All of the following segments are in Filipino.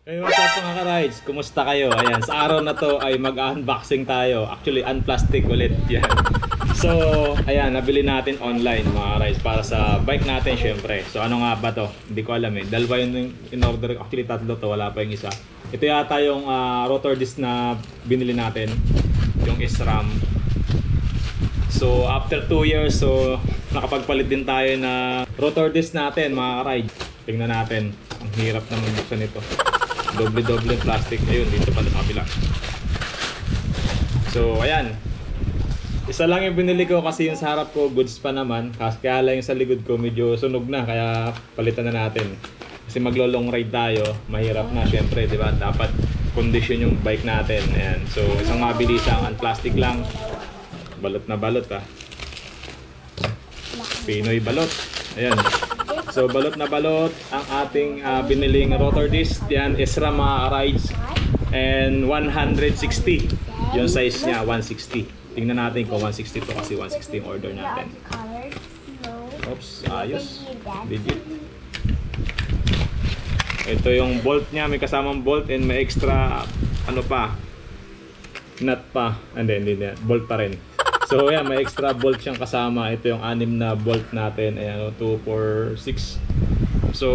Hey, what's up mga ka-rides? Kumusta kayo? Ayan, sa araw na to ay mag-unboxing tayo. Actually, unplastic ulit yan. So, ayan, nabili natin online mga ka-rides para sa bike natin syempre. So, ano nga ba to? Hindi ko alam eh. Dalawa yun in-order. Actually, tatlo to. Wala pa yung isa. Ito yata yung rotor disc na binili natin. Yung SRAM. So, after 2 years, so nakapagpalit din tayo na rotor disc natin mga ka-rides. Tingnan natin. Ang hirap naman buksan ito. Doble-doble plastic. Ayun, dito pala sa kabila. So, ayan. Isa lang yung binili ko kasi yung sa harap ko, goods pa naman. Kaya lang yung sa likod ko, medyo sunog na. Kaya palitan na natin. Kasi maglo-long ride tayo. Mahirap na, syempre, di ba? Dapat condition yung bike natin. Ayan. So, isang mabilisang plastic lang. Balot na balot, ha. Pinoy balot. Ayan. So balot na balot ang ating biniling rotor disc. Yan, SRAM mga rides. And 160. Yung size niya, 160. Tingnan natin kung 160 to kasi 160 yung order natin. Oops, ayos. Legit. Ito yung bolt niya. May kasamang bolt and may extra ano pa. Nut pa. And then, bolt pa rin. So yan, may extra bolt siyang kasama. Ito yung 6 na bolt natin. Ayan, 2, 4, 6. So,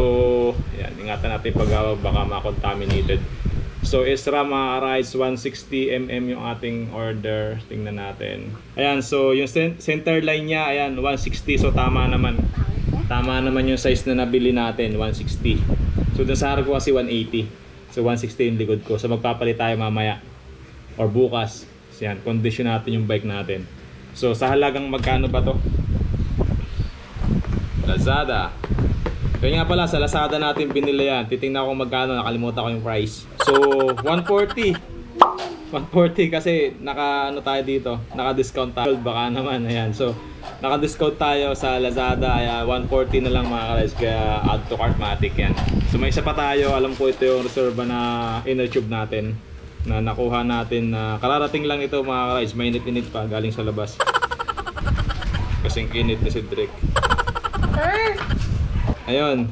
yan, ingatan natin pag baka ma-contaminated. So, SRAM rides 160mm yung ating order. Tingnan natin. Ayan, so yung center line niya, ayan, 160. So, tama naman. Tama naman yung size na nabili natin, 160. So, dun sa harap ko kasi 180. So, 160 yung likod ko. So, magpapalit tayo mamaya or bukas. So, yan, condition natin yung bike natin. So, sa halagang magkano ba to? Lazada. Kaya nga pala, sa Lazada natin binili yan. Titingnan ko magkano, nakalimutan ko yung price. So, 140. 140 kasi naka-ano tayo dito, naka-discount tayo. Baka naman, ayan. So, naka-discount tayo sa Lazada. Kaya 140 na lang mga ka-rides. Kaya add to Cartmatic yan. So, may isa pa tayo. Alam ko ito yung reserva na inner tube natin. Na nakuha natin na kararating lang ito mga ka-rides. Mainit-init pa galing sa labas. Kasing init na si Drake. Ayun.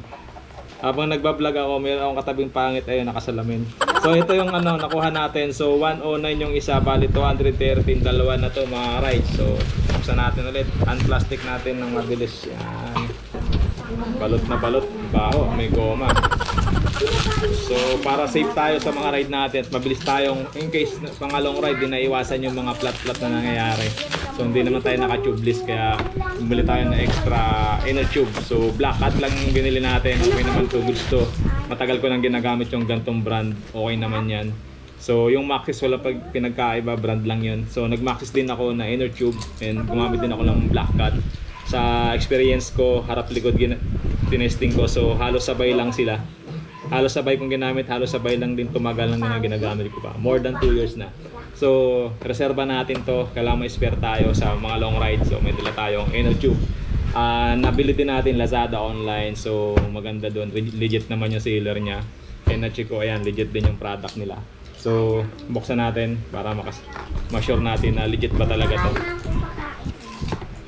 Habang nagbablog ako, mayroon akong katabing pangit. Ayun, nakasalamin. So ito yung ano, nakuha natin. So 109 yung isa, bali 213. Dalawa na to mga ka-rides. So buksan natin ulit. Unplastic natin ng mabilis. Yan. Balot na balot. Baho, may goma. So para safe tayo sa mga ride natin at mabilis tayong in case mga long ride din naiwasan yung mga flat na nangyayari. So hindi naman tayo naka-tubeless kaya bumili tayo ng extra inner tube. So black cat lang yung binili natin. Okay naman to, goods to. Matagal ko nang ginagamit yung gantong brand. Okay naman yan. So yung Maxxis wala pag pinagkaiba, brand lang yun. So nag-Maxxis din ako na inner tube and gumamit din ako ng black cat. Sa experience ko, harap likod tinesting ko. So halos sabay lang sila. Halos sabay kong ginamit, halos sabay lang din tumagal lang na ginagamit ko pa. More than 2 years na. So, reserva natin to. Kailangan may spare tayo sa mga long rides. So, may dala tayong inner tube. Nabili din natin Lazada online. So, maganda doon. Legit naman yung seller niya. And na-check ko, ayan, legit din yung product nila. So, buksan natin para ma-sure natin na legit ba talaga to.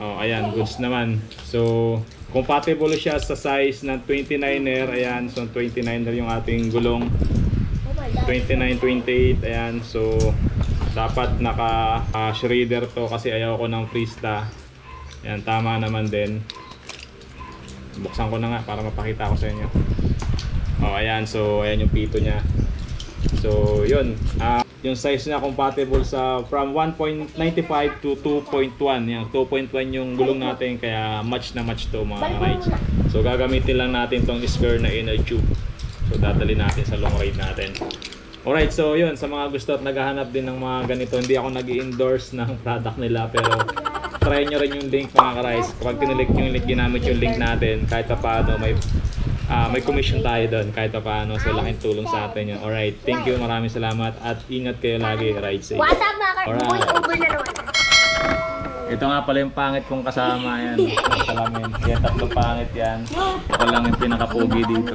Oh, ayan, goods naman. So, compatible siya sa size ng 29er. Ayan, so 29er yung ating gulong. 29, 28. Ayan, so dapat naka shredder to kasi ayaw ko ng freesta. Ayan, tama naman din. Buksan ko na nga para mapakita ko sa inyo. Oh, ayan, so ayan yung pito niya. So, yun. Yung size niya compatible sa from 1.95 to 2.1. Yan, 2.1 yung gulong natin kaya match na match to mga rides. So gagamitin lang natin tong spare na inner tube. So dadali natin sa long ride natin. Alright, so yun, sa mga gusto at naghahanap din ng mga ganito, hindi ako nag-i-endorse ng product nila pero try nyo rin yung link mga ka-rides. Kapag kinilik yung link, ginamit yung link natin, kahit pa paano may commission tayo doon kahit pa paano. So laking tulong sa atin yun. Alright, thank you, maraming salamat at ingat kayo lagi, ride safe. What's up mga Alright. Over na naman. Ito nga pala yung pangit kong kasama yan. Salamin. Kaya tatlong pangit yan. Ako lang yung pinakapogi dito.